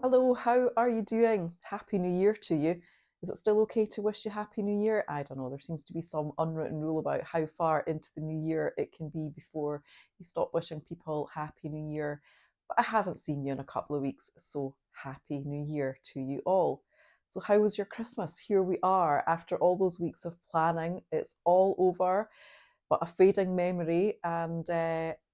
Hello, how are you doing? Happy New Year to you. Is it still okay to wish you Happy New Year? I don't know, there seems to be some unwritten rule about how far into the new year it can be before you stop wishing people Happy New Year. But I haven't seen you in a couple of weeks, so Happy New Year to you all. So, how was your Christmas? Here we are after all those weeks of planning. It's all over, but a fading memory. And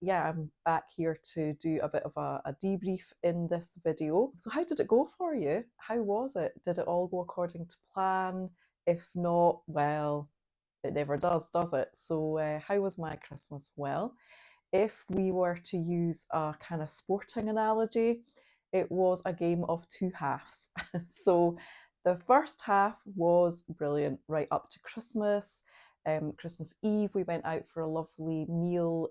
yeah, I'm back here to do a bit of a debrief in this video. So, how did it go for you? How was it? Did it all go according to plan? If not, well, it never does it? So, how was my Christmas? Well, if we were to use a kind of sporting analogy, it was a game of two halves. So the first half was brilliant right up to Christmas. Christmas Eve, we went out for a lovely meal,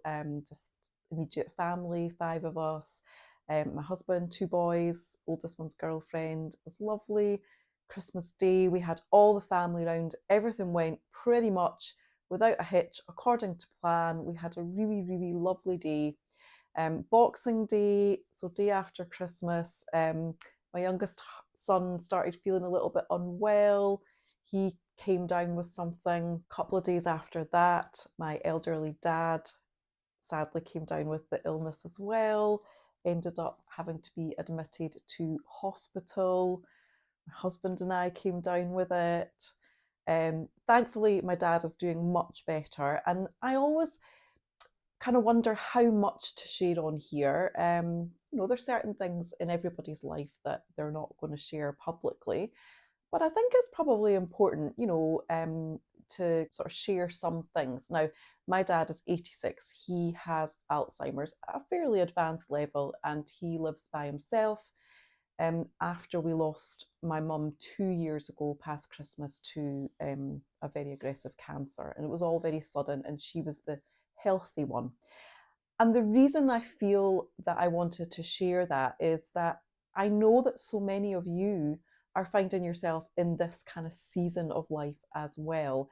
just immediate family, five of us. My husband, two boys, oldest one's girlfriend. It was lovely. Christmas Day, we had all the family around. Everything went pretty much without a hitch, according to plan. We had a really, really lovely day. Boxing Day, so day after Christmas, my youngest son started feeling a little bit unwell. He came down with something. A couple of days after that, my elderly dad sadly came down with the illness as well, ended up having to be admitted to hospital. My husband and I came down with it. Thankfully, my dad is doing much better, and I always kind of wonder how much to share on here. There's certain things in everybody's life that they're not going to share publicly, but I think it's probably important, to sort of share some things. Now, my dad is 86. He has Alzheimer's at a fairly advanced level, and he lives by himself. After we lost my mum 2 years ago, past Christmas, to a very aggressive cancer, and it was all very sudden, and she was the healthy one. And the reason I feel that I wanted to share that is that I know that so many of you are finding yourself in this kind of season of life as well,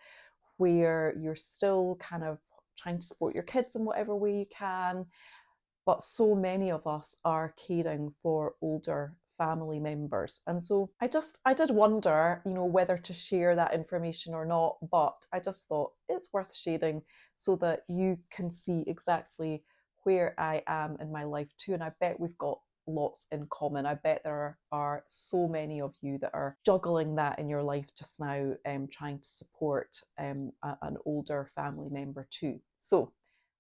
where you're still kind of trying to support your kids in whatever way you can, but so many of us are caring for older family members. And so I did wonder, whether to share that information or not, but I just thought it's worth sharing so that you can see exactly where I am in my life too. And I bet we've got lots in common. I bet there are so many of you that are juggling that in your life just now, trying to support an older family member too. So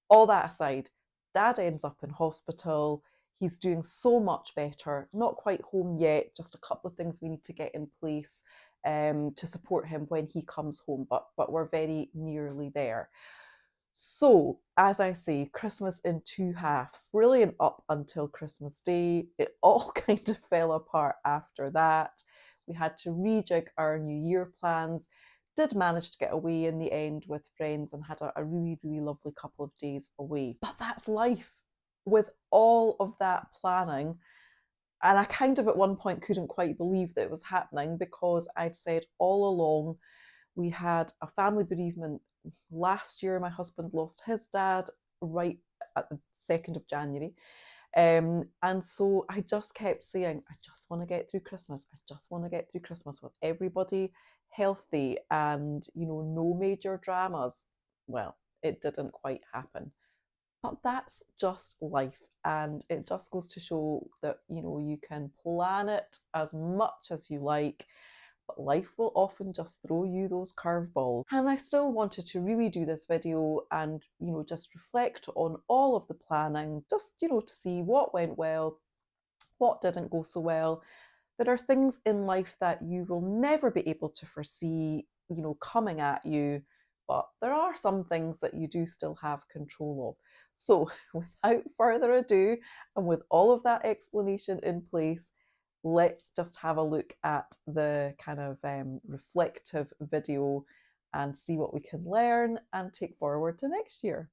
all that aside, Dad ends up in hospital. He's doing so much better, not quite home yet, just a couple of things we need to get in place to support him when he comes home, but we're very nearly there. So, as I say, Christmas in two halves. Brilliant up until Christmas Day. It all kind of fell apart after that. We had to rejig our New Year plans. Did manage to get away in the end with friends and had a really, really lovely couple of days away. But that's life. With all of that planning, and I kind of at one point couldn't quite believe that it was happening, because I'd said all along we had a family bereavement last year. My husband lost his dad right at the 2nd of January. And so I just kept saying, I just want to get through Christmas. I just want to get through Christmas with everybody healthy and, no major dramas. Well, it didn't quite happen. But that's just life. And it just goes to show that, you can plan it as much as you like, but life will often just throw you those curveballs. And I still wanted to really do this video and, just reflect on all of the planning, just, to see what went well, what didn't go so well. There are things in life that you will never be able to foresee, coming at you, but there are some things that you do still have control of. So, without further ado, and with all of that explanation in place, let's just have a look at the kind of reflective video and see what we can learn and take forward to next year.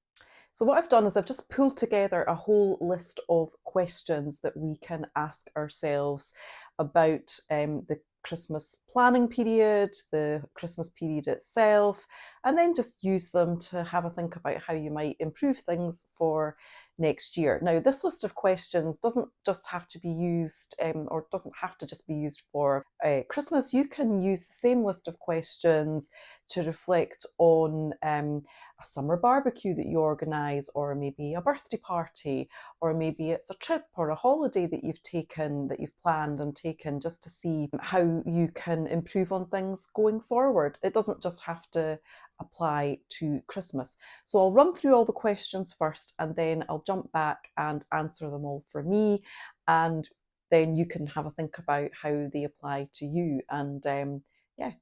So what I've done is I've just pulled together a whole list of questions that we can ask ourselves about the Christmas planning period, the Christmas period itself, and then just use them to have a think about how you might improve things for next year. Now, this list of questions doesn't just have to be used or doesn't have to just be used for Christmas. You can use the same list of questions to reflect on a summer barbecue that you organise, or maybe a birthday party, or maybe it's a trip or a holiday that you've taken, that you've planned and taken, just to see how you can improve on things going forward. It doesn't just have to apply to Christmas. So I'll run through all the questions first, and then I'll jump back and answer them all for me, and then you can have a think about how they apply to you, and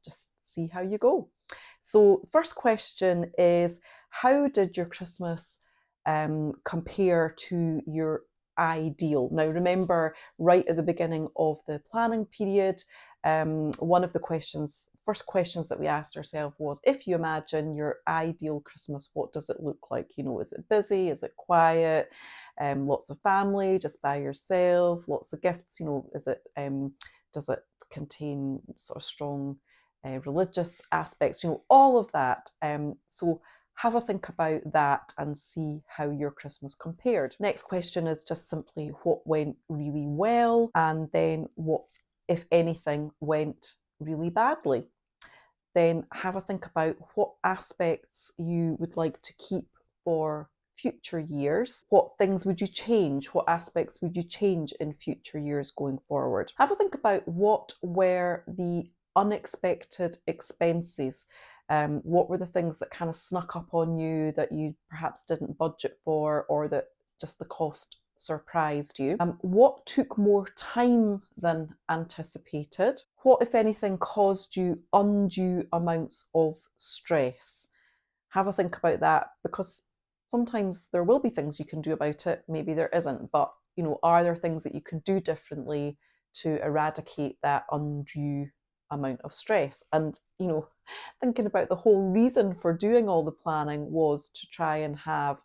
just see how you go. So first question is, how did your Christmas compare to your ideal? Now remember, right at the beginning of the planning period, one of the first questions that we asked ourselves was, if you imagine your ideal Christmas, what does it look like? Is it busy? Is it quiet? Lots of family, just by yourself, lots of gifts, does it contain sort of strong religious aspects, all of that. So have a think about that and see how your Christmas compared. Next question is just simply what went really well, and then what, if anything, went really badly. Then have a think about what aspects you would like to keep for future years. What things would you change? What aspects would you change in future years going forward? Have a think about what were the unexpected expenses. What were the things that kind of snuck up on you that you perhaps didn't budget for, or that just the cost surprised you? What took more time than anticipated? What, if anything, caused you undue amounts of stress? Have a think about that, because sometimes there will be things you can do about it, maybe there isn't, but are there things that you can do differently to eradicate that undue amount of stress? And thinking about the whole reason for doing all the planning was to try and have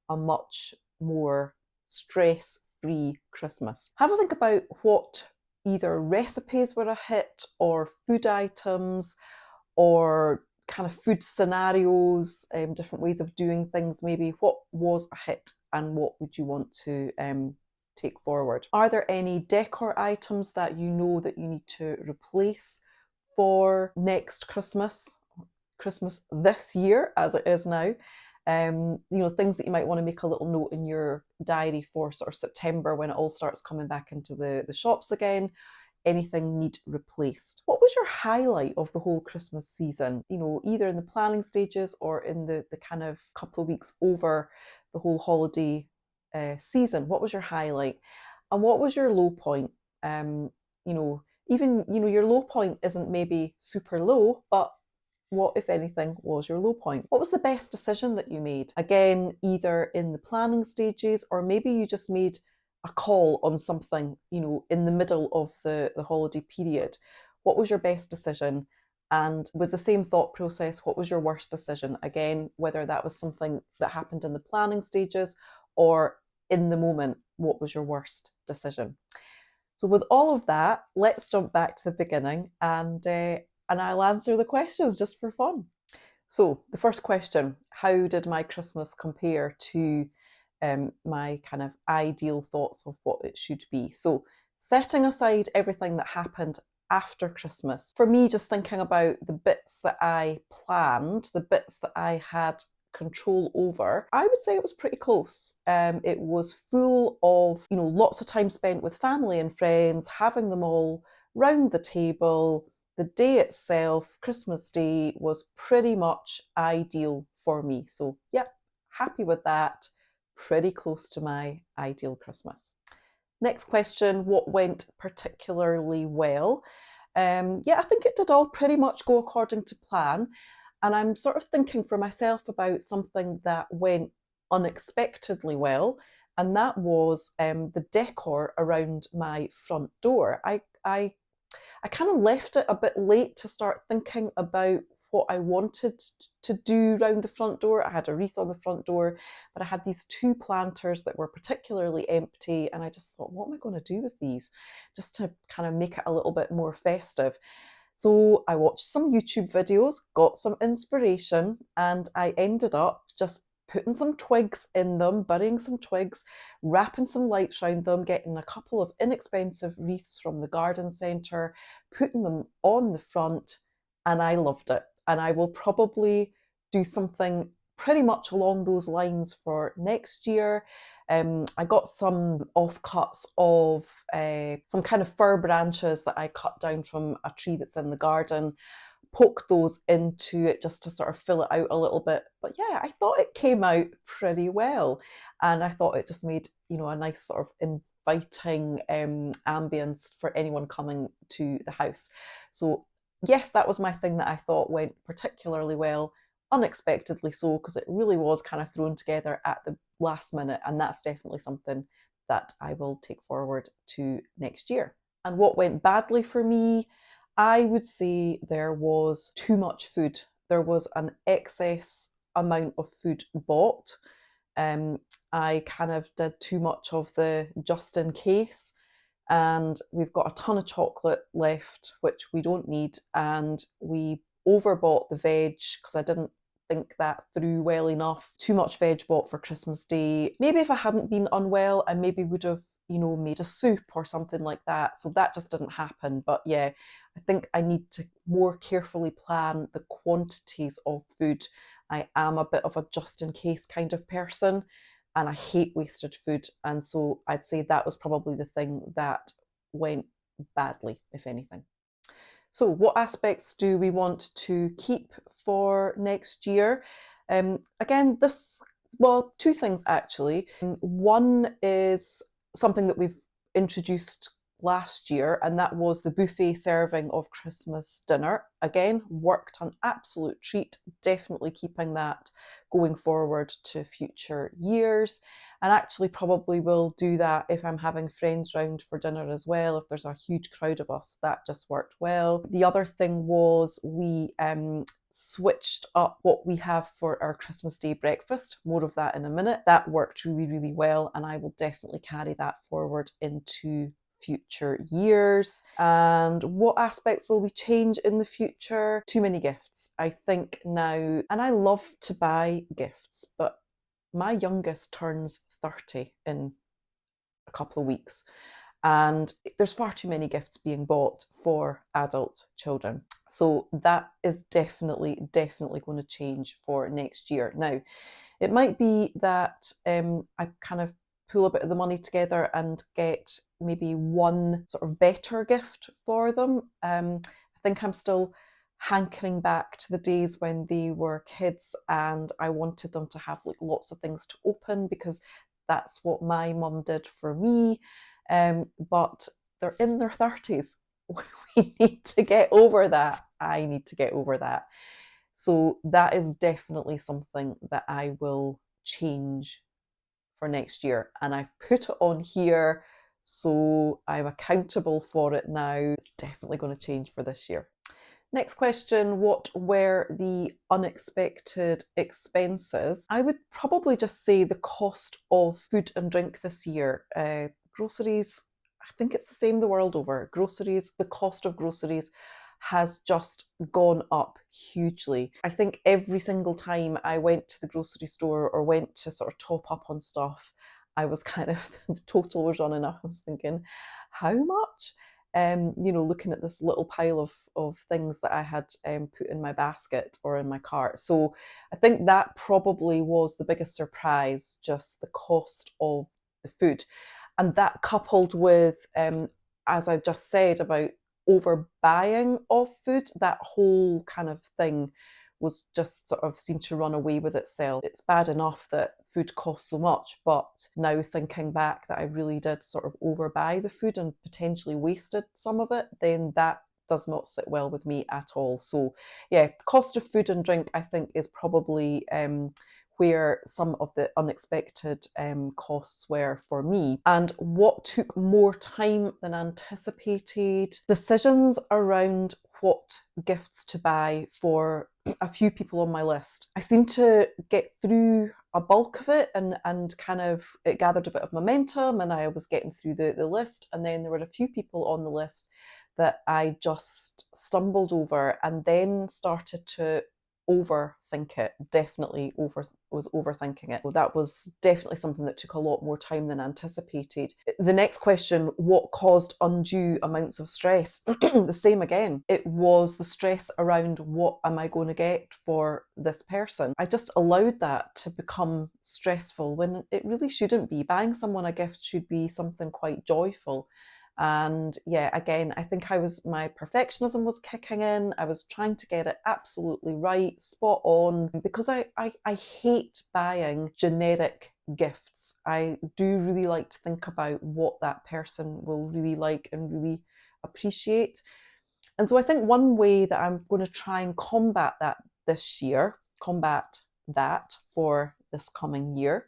a much more stress-free Christmas. Have a think about what either recipes were a hit, or food items, or kind of food scenarios, different ways of doing things maybe. What was a hit and what would you want to take forward? Are there any decor items that you know that you need to replace for next Christmas this year as it is now? Things that you might want to make a little note in your diary for sort of September, when it all starts coming back into the shops again. Anything need replaced? What was your highlight of the whole Christmas season? Either in the planning stages or in the kind of couple of weeks over the whole holiday season. What was your highlight? And what was your low point? Even your low point isn't maybe super low, but what, if anything, was your low point? What was the best decision that you made? Again, either in the planning stages, or maybe you just made a call on something, in the middle of the holiday period. What was your best decision? And with the same thought process, what was your worst decision? Again, whether that was something that happened in the planning stages or in the moment, what was your worst decision? So with all of that, let's jump back to the beginning, and I'll answer the questions just for fun. So the first question, how did my Christmas compare to my kind of ideal thoughts of what it should be? So setting aside everything that happened after Christmas, for me, just thinking about the bits that I planned, the bits that I had control over, I would say it was pretty close. It was full of, lots of time spent with family and friends, having them all round the table. The day itself, Christmas Day, was pretty much ideal for me. So yeah, happy with that. Pretty close to my ideal Christmas. Next question, what went particularly well? I think it did all pretty much go according to plan. And I'm sort of thinking for myself about something that went unexpectedly well, and that was the decor around my front door. I kind of left it a bit late to start thinking about what I wanted to do round the front door. I had a wreath on the front door, but I had these 2 planters that were particularly empty, and I just thought, what am I going to do with these? Just to kind of make it a little bit more festive. So I watched some YouTube videos, got some inspiration, and I ended up just putting some twigs in them, burying some twigs, wrapping some lights around them, getting a couple of inexpensive wreaths from the garden centre, putting them on the front, and I loved it. And I will probably do something pretty much along those lines for next year. I got some offcuts of some kind of fir branches that I cut down from a tree that's in the garden, poke those into it just to sort of fill it out a little bit. But yeah, I thought it came out pretty well. And I thought it just made, a nice sort of inviting ambience for anyone coming to the house. So yes, that was my thing that I thought went particularly well, unexpectedly so, because it really was kind of thrown together at the last minute. And that's definitely something that I will take forward to next year. And what went badly for me, I would say there was too much food. There was an excess amount of food bought. I kind of did too much of the just in case, and we've got a ton of chocolate left, which we don't need, and we overbought the veg because I didn't think that through well enough. Too much veg bought for Christmas Day. Maybe if I hadn't been unwell, I maybe would have made a soup or something like that. So that just didn't happen. But yeah, I think I need to more carefully plan the quantities of food. I am a bit of a just in case kind of person, and I hate wasted food. And so I'd say that was probably the thing that went badly, if anything. So what aspects do we want to keep for next year? Again, two things actually. One is something that we've introduced last year, and that was the buffet serving of Christmas dinner. Again, worked an absolute treat, definitely keeping that going forward to future years. And actually probably will do that if I'm having friends round for dinner as well. If there's a huge crowd of us, that just worked well. The other thing was we switched up what we have for our Christmas Day breakfast. More of that in a minute. That worked really, really well, and I will definitely carry that forward into future years. And what aspects will we change in the future? Too many gifts, I think now. And I love to buy gifts, but my youngest turns 30 in a couple of weeks, and there's far too many gifts being bought for adult children. So that is definitely going to change for next year. Now, it might be that I kind of pull a bit of the money together and get maybe one sort of better gift for them. I think I'm still hankering back to the days when they were kids and I wanted them to have like lots of things to open, because that's what my mum did for me. But they're in their 30s. We need to get over that. I need to get over that. So that is definitely something that I will change for next year. And I've put it on here, so I'm accountable for it now. It's definitely going to change for this year. Next question, what were the unexpected expenses? I would probably just say the cost of food and drink this year. Groceries, I think it's the same the world over. Groceries, the cost of groceries has just gone up hugely. I think every single time I went to the grocery store or went to sort of top up on stuff, I was kind of, the total was running up. I was thinking, how much? Looking at this little pile of things that I had put in my basket or in my cart. So I think that probably was the biggest surprise, just the cost of the food. And that coupled with, as I just said, about overbuying of food, that whole kind of thing was just sort of seemed to run away with itself. It's bad enough that food costs so much, but now thinking back that I really did sort of overbuy the food and potentially wasted some of it, then that does not sit well with me at all. So yeah, cost of food and drink I think is probably where some of the unexpected costs were for me. And what took more time than anticipated, decisions around what gifts to buy for a few people on my list. I seemed to get through a bulk of it, and kind of it gathered a bit of momentum, and I was getting through the list, and then there were a few people on the list that I just stumbled over and then started to overthink it. Definitely was overthinking it. That was definitely something that took a lot more time than anticipated. The next question, what caused undue amounts of stress? The same again. It was the stress around what am I going to get for this person. I just allowed that to become stressful when it really shouldn't be. Buying someone a gift should be something quite joyful. And yeah, again, I think my perfectionism was kicking in. I was trying to get it absolutely right, spot on, because I hate buying generic gifts. I do really like to think about what that person will really like and really appreciate. And so I think one way that I'm going to try and combat that for this coming year,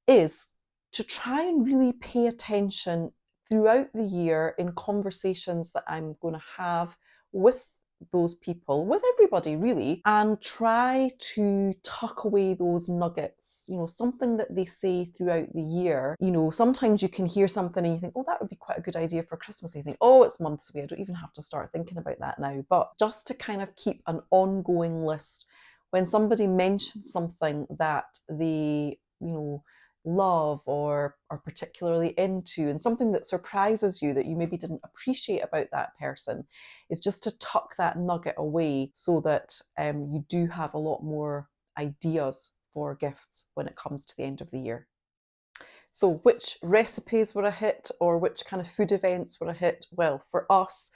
is to try and really pay attention throughout the year in conversations that I'm going to have with those people, with everybody really, and try to tuck away those nuggets, something that they say throughout the year. Sometimes you can hear something and you think, oh, that would be quite a good idea for Christmas. You think, oh, it's months away, I don't even have to start thinking about that now. But just to kind of keep an ongoing list, when somebody mentions something that they, love or are particularly into, and something that surprises you that you maybe didn't appreciate about that person, is just to tuck that nugget away so that you do have a lot more ideas for gifts when it comes to the end of the year. So which recipes were a hit, or which kind of food events were a hit? Well, for us,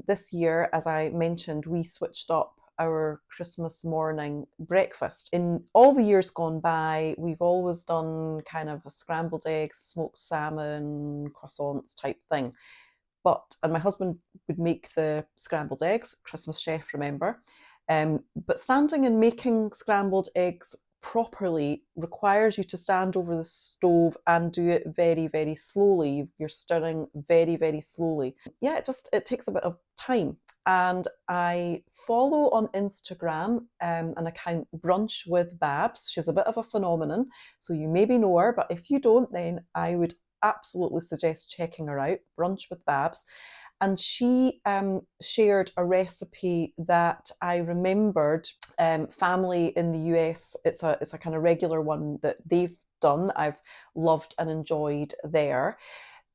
this year, as I mentioned, we switched up our Christmas morning breakfast. In all the years gone by, we've always done kind of a scrambled eggs, smoked salmon, croissants type thing. And my husband would make the scrambled eggs, Christmas chef, remember. But standing and making scrambled eggs properly requires you to stand over the stove and do it very, very slowly. You're stirring very, very slowly. Yeah, it takes a bit of time. And I follow on Instagram an account, Brunch with Babs. She's a bit of a phenomenon, so you maybe know her, but if you don't, then I would absolutely suggest checking her out, Brunch with Babs. And she shared a recipe that I remembered. Family in the US, it's a kind of regular one that they've done. I've loved and enjoyed there.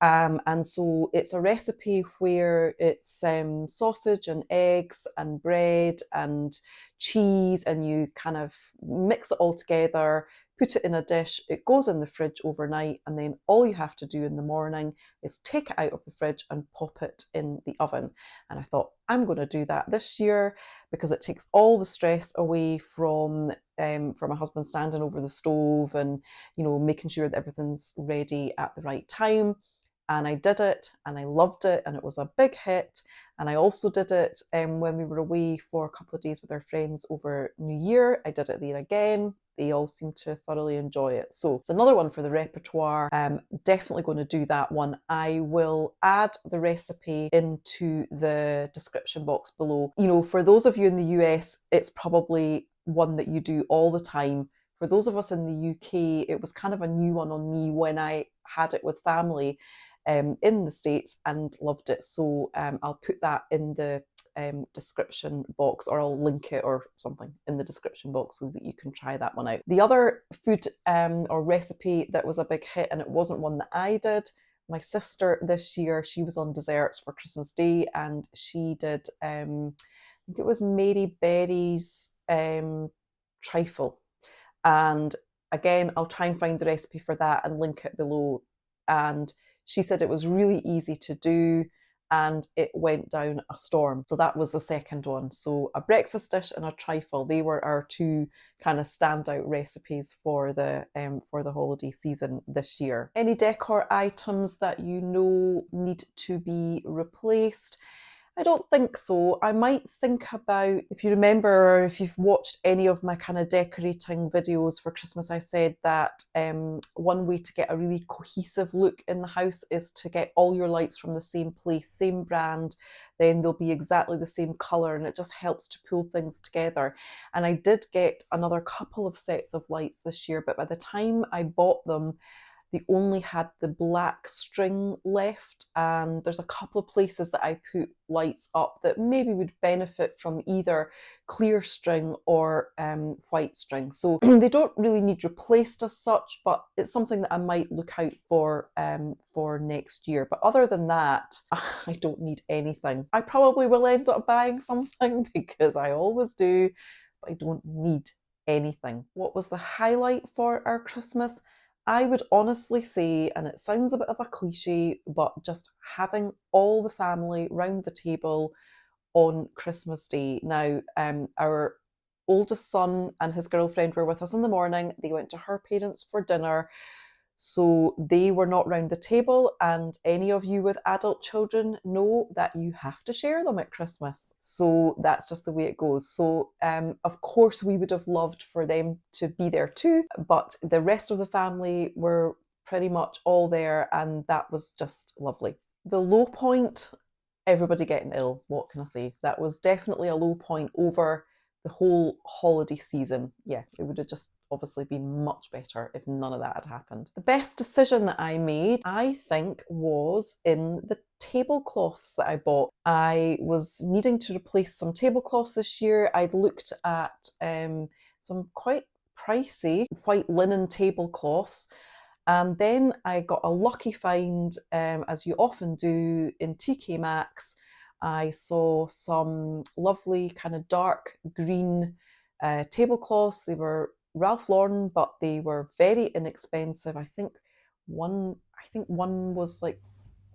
And so it's a recipe where it's sausage and eggs and bread and cheese, and you kind of mix it all together, put it in a dish, it goes in the fridge overnight, and then all you have to do in the morning is take it out of the fridge and pop it in the oven. And I thought, I'm going to do that this year because it takes all the stress away from my husband standing over the stove and making sure that everything's ready at the right time. And I did it and I loved it, and it was a big hit. And I also did it when we were away for a couple of days with our friends over New Year. I did it there again. They all seem to thoroughly enjoy it. So it's another one for the repertoire. Definitely going to do that one. I will add the recipe into the description box below. For those of you in the US, it's probably one that you do all the time. For those of us in the UK, it was kind of a new one on me when I had it with family in the States and loved it. So I'll put that in the description box, or I'll link it or something in the description box so that you can try that one out. The other food or recipe that was a big hit, and it wasn't one that I did, my sister this year, she was on desserts for Christmas Day, and she did, I think it was Mary Berry's Trifle. And again, I'll try and find the recipe for that and link it below. And she said it was really easy to do and it went down a storm. So that was the second one. So a breakfast dish and a trifle, they were our two kind of standout recipes for the holiday season this year. Any decor items that need to be replaced? I don't think so. I might think about, if you remember, or if you've watched any of my kind of decorating videos for Christmas, I said that one way to get a really cohesive look in the house is to get all your lights from the same place, same brand, then they'll be exactly the same colour, and it just helps to pull things together. And I did get another couple of sets of lights this year, but by the time I bought them, they only had the black string left, and there's a couple of places that I put lights up that maybe would benefit from either clear string or white string. So they don't really need replaced as such, but it's something that I might look out for next year. But other than that, I don't need anything. I probably will end up buying something because I always do, but I don't need anything. What was the highlight for our Christmas? I would honestly say, and it sounds a bit of a cliche, but just having all the family round the table on Christmas Day. Now, our oldest son and his girlfriend were with us in the morning. They went to her parents for dinner. So they were not round the table, and any of you with adult children know that you have to share them at Christmas. So that's just the way it goes. So of course we would have loved for them to be there too, but the rest of the family were pretty much all there, and that was just lovely. The low point, everybody getting ill. What can I say? That was definitely a low point over the whole holiday season. Yeah, it would have just obviously been much better if none of that had happened. The best decision that I made, I think, was in the tablecloths that I bought. I was needing to replace some tablecloths this year. I'd looked at some quite pricey white linen tablecloths. And then I got a lucky find, as you often do in TK Maxx. I saw some lovely kind of dark green tablecloths. They were Ralph Lauren, but they were very inexpensive. I think one was like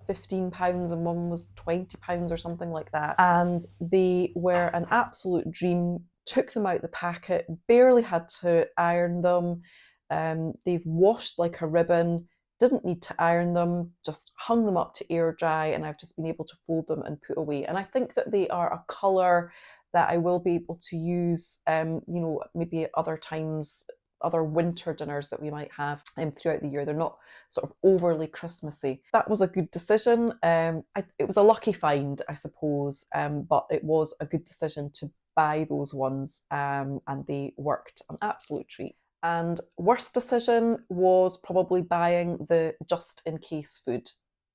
£15 and one was £20 or something like that. And they were an absolute dream. Took them out the packet, barely had to iron them. They've washed like a ribbon, didn't need to iron them, just hung them up to air dry, and I've just been able to fold them and put away. And I think that they are a colour that I will be able to use, maybe at other times, other winter dinners that we might have throughout the year. They're not sort of overly Christmassy. That was a good decision. It was a lucky find, I suppose, but it was a good decision to buy those ones, and they worked an absolute treat. And worst decision was probably buying the just in case food.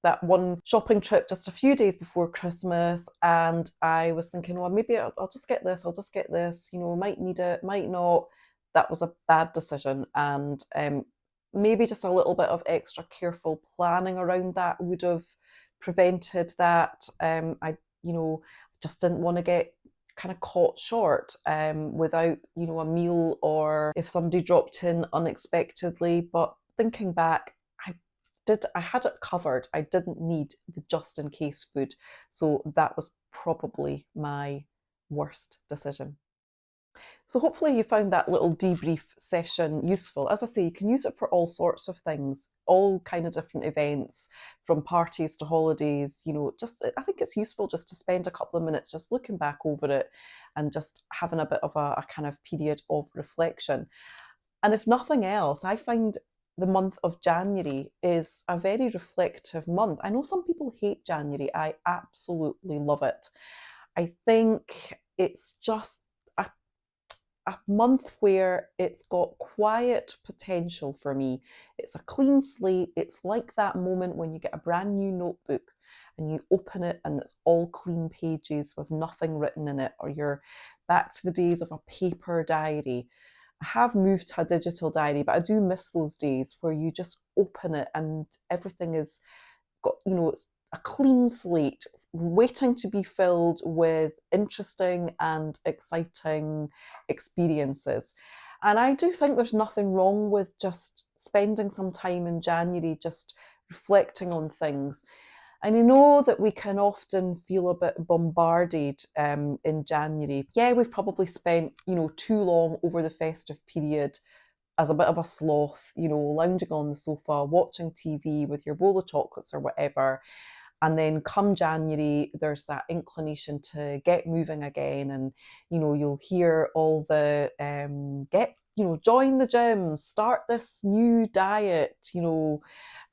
That one shopping trip just a few days before Christmas, and I was thinking, well, maybe I'll just get this, might need it, might not. That was a bad decision, and maybe just a little bit of extra careful planning around that would have prevented that. I just didn't want to get kind of caught short without a meal, or if somebody dropped in unexpectedly. But thinking back, I had it covered. I didn't need the just in case food, so that was probably my worst decision. So hopefully you found that little debrief session useful. As I say, you can use it for all sorts of things, all kind of different events, from parties to holidays. I think it's useful just to spend a couple of minutes just looking back over it and just having a bit of a kind of period of reflection. And if nothing else, I find the month of January is a very reflective month. I know some people hate January. I absolutely love it. I think it's just a month where it's got quiet potential for me. It's a clean slate. It's like that moment when you get a brand new notebook and you open it and it's all clean pages with nothing written in it, or you're back to the days of a paper diary. I have moved to a digital diary, but I do miss those days where you just open it and everything is it's a clean slate waiting to be filled with interesting and exciting experiences. And I do think there's nothing wrong with just spending some time in January just reflecting on things. And I know that we can often feel a bit bombarded in January. Yeah, we've probably spent, too long over the festive period as a bit of a sloth, lounging on the sofa, watching TV with your bowl of chocolates or whatever. And then come January, there's that inclination to get moving again. And, you'll hear all the join the gym, start this new diet,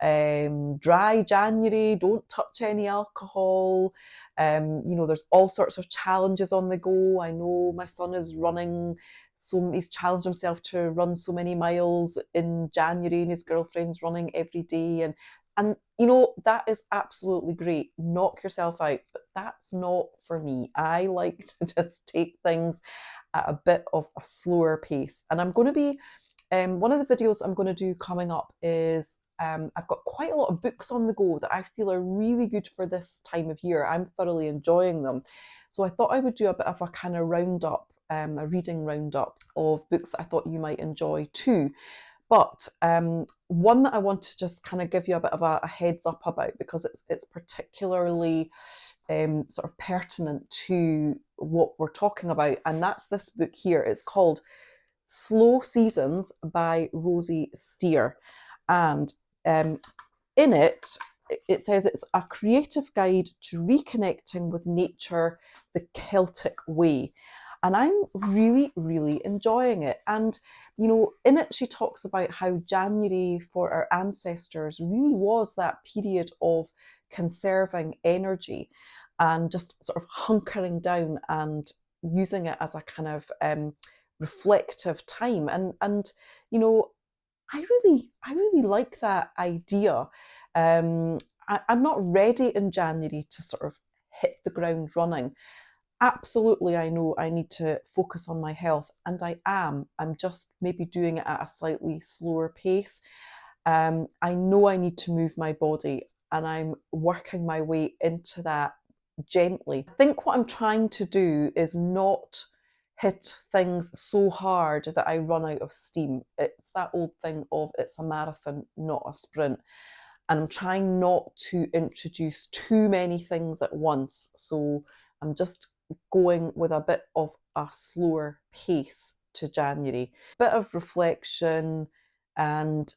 dry January, don't touch any alcohol. There's all sorts of challenges on the go. I know my son is running, so he's challenged himself to run so many miles in January, and his girlfriend's running every day. And that is absolutely great. Knock yourself out, but that's not for me. I like to just take things at a bit of a slower pace. And I'm going to be, one of the videos I'm going to do coming up is, I've got quite a lot of books on the go that I feel are really good for this time of year. I'm thoroughly enjoying them. So I thought I would do a bit of a kind of roundup, a reading roundup of books that I thought you might enjoy too. But one that I want to just kind of give you a bit of a heads up about, because it's particularly sort of pertinent to what we're talking about, and that's this book here. It's called Slow Seasons by Rosie Steer. And in it says it's a creative guide to reconnecting with nature the Celtic way. And I'm really, really enjoying it. And, in it, she talks about how January for our ancestors really was that period of conserving energy and just sort of hunkering down and using it as a kind of reflective time. And I really like that idea. I'm not ready in January to sort of hit the ground running. Absolutely, I know I need to focus on my health, and I am. I'm just maybe doing it at a slightly slower pace. I know I need to move my body, and I'm working my way into that gently. I think what I'm trying to do is not hit things so hard that I run out of steam. It's that old thing of it's a marathon, not a sprint. And I'm trying not to introduce too many things at once. So I'm just going with a bit of a slower pace to January. Bit of reflection and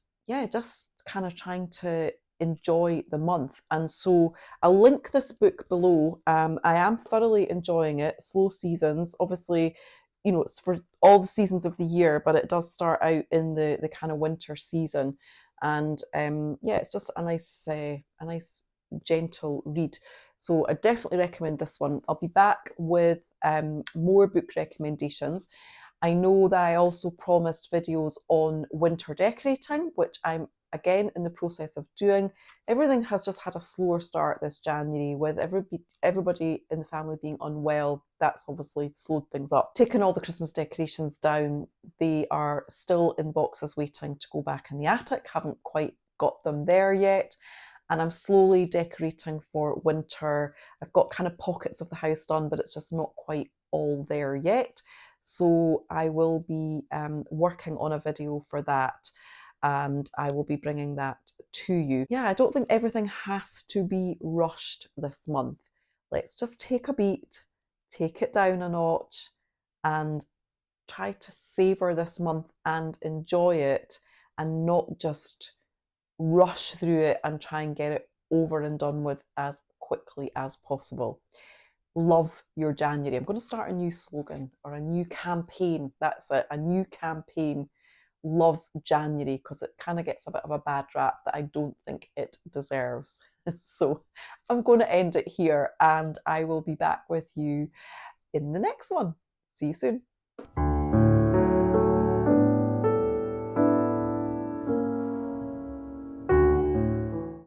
just kind of trying to enjoy the month. And so I'll link this book below. I am thoroughly enjoying it. Slow Seasons, obviously, it's for all the seasons of the year, but it does start out in the kind of winter season. And it's just a nice gentle read. So I definitely recommend this one. I'll be back with more book recommendations. I know that I also promised videos on winter decorating, which I'm again in the process of doing. Everything has just had a slower start this January, with everybody in the family being unwell. That's obviously slowed things up. Taking all the Christmas decorations down, they are still in boxes waiting to go back in the attic. Haven't quite got them there yet. And I'm slowly decorating for winter. I've got kind of pockets of the house done, but it's just not quite all there yet. So I will be working on a video for that, and I will be bringing that to you. Yeah, I don't think everything has to be rushed this month. Let's just take a beat, take it down a notch, and try to savor this month and enjoy it, and not just rush through it and try and get it over and done with as quickly as possible. Love your January. I'm going to start a new slogan or a new campaign. That's it, a new campaign. Love January, because it kind of gets a bit of a bad rap that I don't think it deserves. So I'm going to end it here, and I will be back with you in the next one. See you soon.